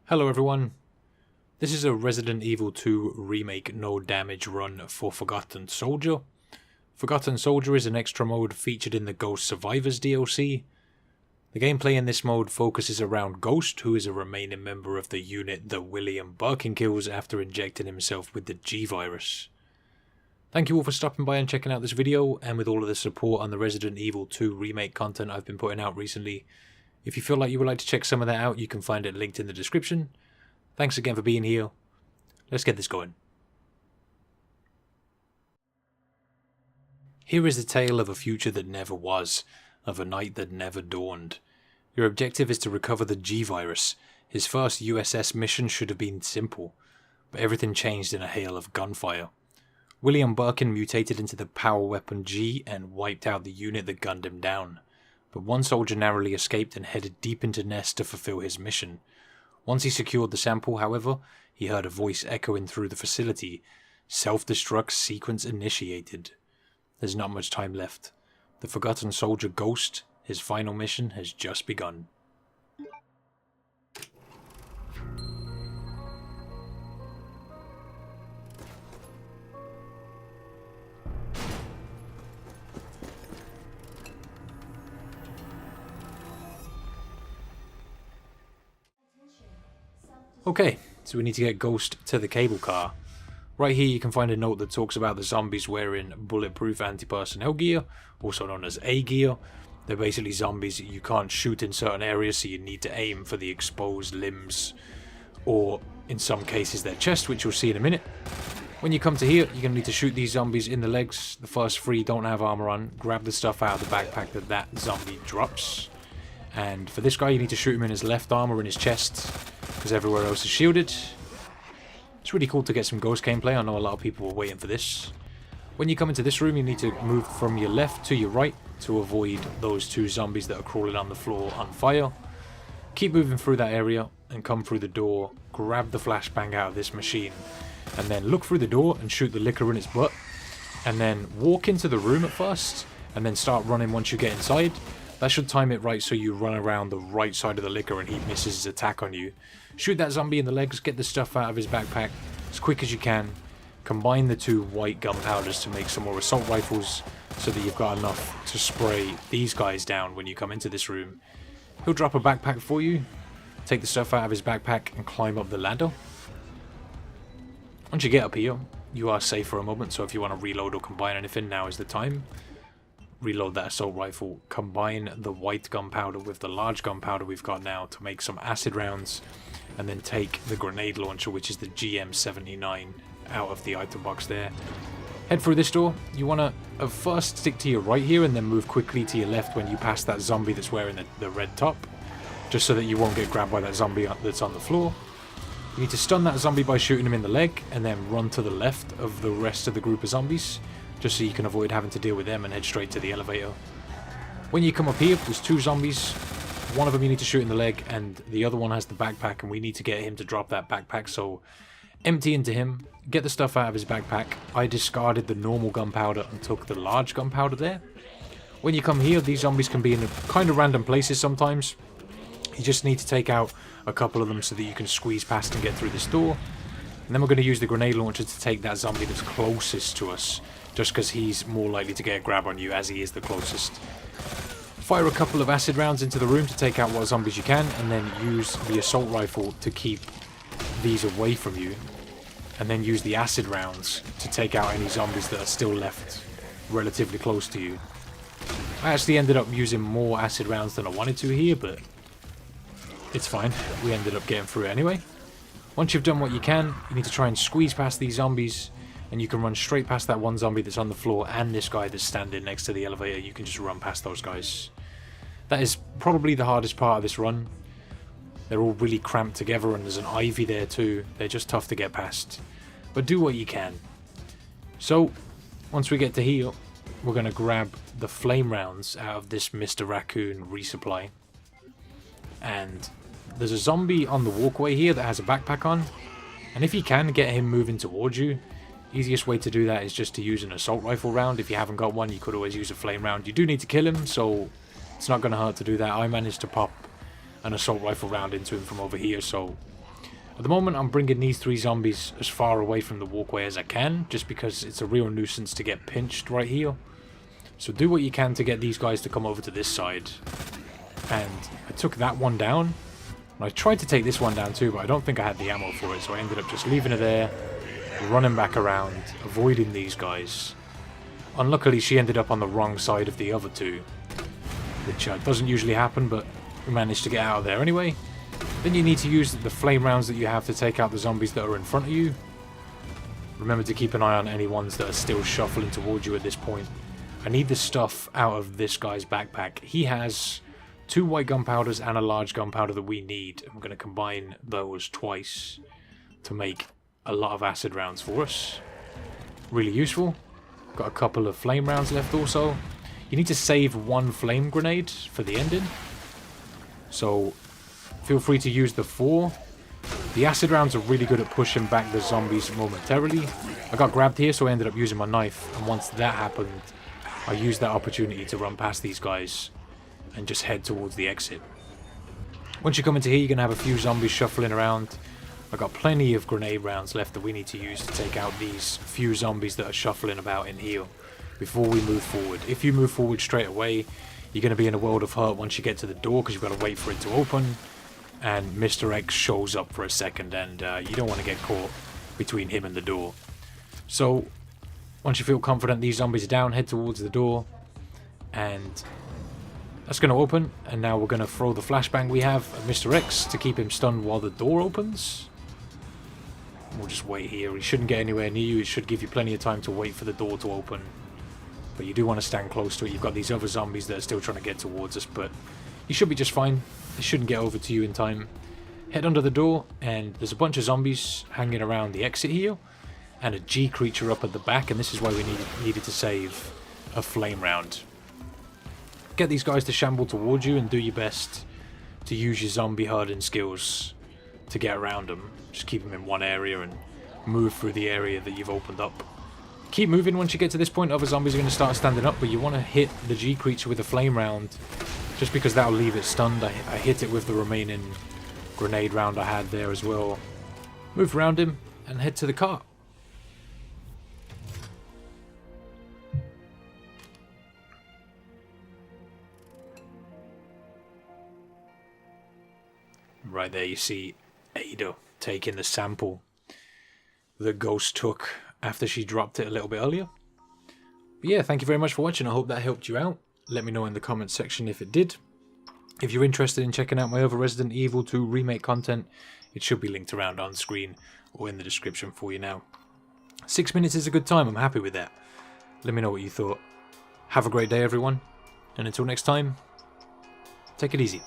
Hello everyone, this is a Resident Evil 2 Remake No Damage run for Forgotten Soldier. Forgotten Soldier is an extra mode featured in the Ghost Survivors DLC. The gameplay in this mode focuses around Ghost, who is a remaining member of the unit that William Birkin kills after injecting himself with the G-Virus. Thank you all for stopping by and checking out this video, and with all of the support on the Resident Evil 2 Remake content I've been putting out recently. If you feel like you would like to check some of that out, you can find it linked in the description. Thanks again for being here. Let's get this going. Here is the tale of a future that never was, of a night that never dawned. Your objective is to recover the G-Virus. His first USS mission should have been simple, but everything changed in a hail of gunfire. William Birkin mutated into the power weapon G and wiped out the unit that gunned him down. But one soldier narrowly escaped and headed deep into Nest to fulfill his mission. Once he secured the sample, however, he heard a voice echoing through the facility. Self-destruct sequence initiated. There's not much time left. The Forgotten Soldier Ghost, his final mission, has just begun. Okay, so we need to get Ghost to the cable car. Right here you can find a note that talks about the zombies wearing bulletproof anti-personnel gear, also known as A gear. They're basically zombies you can't shoot in certain areas, so you need to aim for the exposed limbs, or in some cases their chest, which you'll see in a minute. When you come to here, you're going to need to shoot these zombies in the legs. The first three don't have armor on. Grab the stuff out of the backpack that zombie drops. And for this guy you need to shoot him in his left arm or in his chest, because everywhere else is shielded. It's really cool to get some Ghost gameplay. I know a lot of people were waiting for this. When you come into this room, you need to move from your left to your right to avoid those two zombies that are crawling on the floor on fire. Keep moving through that area and come through the door. Grab the flashbang out of this machine and then look through the door and shoot the licker in its butt. And then walk into the room at first and then start running once you get inside. That should time it right so you run around the right side of the licker and he misses his attack on you. Shoot that zombie in the legs, get the stuff out of his backpack as quick as you can. Combine the two white gunpowders to make some more assault rifles so that you've got enough to spray these guys down when you come into this room. He'll drop a backpack for you. Take the stuff out of his backpack and climb up the ladder. Once you get up here, you are safe for a moment, so if you want to reload or combine anything, now is the time. Reload that assault rifle, combine the white gunpowder with the large gunpowder we've got now to make some acid rounds, and then take the grenade launcher, which is the GM79, out of the item box there. Head through this door. You want to first stick to your right here and then move quickly to your left when you pass that zombie that's wearing the red top, just so that you won't get grabbed by that zombie that's on the floor. You need to stun that zombie by shooting him in the leg and then run to the left of the rest of the group of zombies, just so you can avoid having to deal with them and head straight to the elevator. When you come up here, there's two zombies. One of them you need to shoot in the leg, and the other one has the backpack, and we need to get him to drop that backpack, so empty into him, get the stuff out of his backpack. I discarded the normal gunpowder and took the large gunpowder there. When you come here, these zombies can be in kind of random places sometimes. You just need to take out a couple of them so that you can squeeze past and get through this door. And then we're going to use the grenade launcher to take that zombie that's closest to us, just because he's more likely to get a grab on you as he is the closest. Fire a couple of acid rounds into the room to take out what zombies you can, and then use the assault rifle to keep these away from you. And then use the acid rounds to take out any zombies that are still left relatively close to you. I actually ended up using more acid rounds than I wanted to here, but it's fine. We ended up getting through it anyway. Once you've done what you can, you need to try and squeeze past these zombies, and you can run straight past that one zombie that's on the floor and this guy that's standing next to the elevator. You can just run past those guys. That is probably the hardest part of this run. They're all really cramped together, and there's an ivy there too. They're just tough to get past. But do what you can. So, once we get to here, we're going to grab the flame rounds out of this Mr. Raccoon resupply. And there's a zombie on the walkway here that has a backpack on. And if you can get him moving towards you, easiest way to do that is just to use an assault rifle round. If you haven't got one, you could always use a flame round. You do need to kill him, so it's not going to hurt to do that. I managed to pop an assault rifle round into him from over here, so At the moment, I'm bringing these 3 zombies as far away from the walkway as I can, just because it's a real nuisance to get pinched right here. So do what you can to get these guys to come over to this side. And I took that one down. And I tried to take this one down too, but I don't think I had the ammo for it, so I ended up just leaving her there, running back around, avoiding these guys. Unluckily, she ended up on the wrong side of the other 2, which doesn't usually happen, but we managed to get out of there anyway. Then you need to use the flame rounds that you have to take out the zombies that are in front of you. Remember to keep an eye on any ones that are still shuffling towards you at this point. I need the stuff out of this guy's backpack. He has 2 white gunpowders and a large gunpowder that we need. I'm going to combine those twice to make a lot of acid rounds for us. Really useful. Got a couple of flame rounds left also. You need to save 1 flame grenade for the ending. So feel free to use the 4. The acid rounds are really good at pushing back the zombies momentarily. I got grabbed here, so I ended up using my knife. And once that happened, I used that opportunity to run past these guys and just head towards the exit. Once you come into here, you're going to have a few zombies shuffling around. I've got plenty of grenade rounds left that we need to use to take out these few zombies that are shuffling about in here before we move forward. If you move forward straight away, you're going to be in a world of hurt once you get to the door because you've got to wait for it to open. And Mr. X shows up for a second, and you don't want to get caught between him and the door. So once you feel confident these zombies are down, head towards the door, and that's going to open. And now we're going to throw the flashbang we have at Mr. X to keep him stunned while the door opens. We'll just wait here. He shouldn't get anywhere near you. It should give you plenty of time to wait for the door to open. But you do want to stand close to it. You've got these other zombies that are still trying to get towards us, but you should be just fine. They shouldn't get over to you in time. Head under the door, and there's a bunch of zombies hanging around the exit here, and a G creature up at the back, and this is why we needed to save a flame round. Get these guys to shamble towards you and do your best to use your zombie herding skills to get around them. Just keep them in one area and move through the area that you've opened up. Keep moving once you get to this point. Other zombies are going to start standing up, but you want to hit the G creature with a flame round just because that'll leave it stunned. I hit it with the remaining grenade round I had there as well. Move around him and head to the car. Right there you see Ada taking the sample that Ghost took after she dropped it a little bit earlier. But yeah, thank you very much for watching. I hope that helped you out. Let me know in the comments section if it did. If you're interested in checking out my other Resident Evil 2 remake content, it should be linked around on screen or in the description for you now. 6 minutes is a good time. I'm happy with that. Let me know what you thought. Have a great day, everyone. And until next time, take it easy.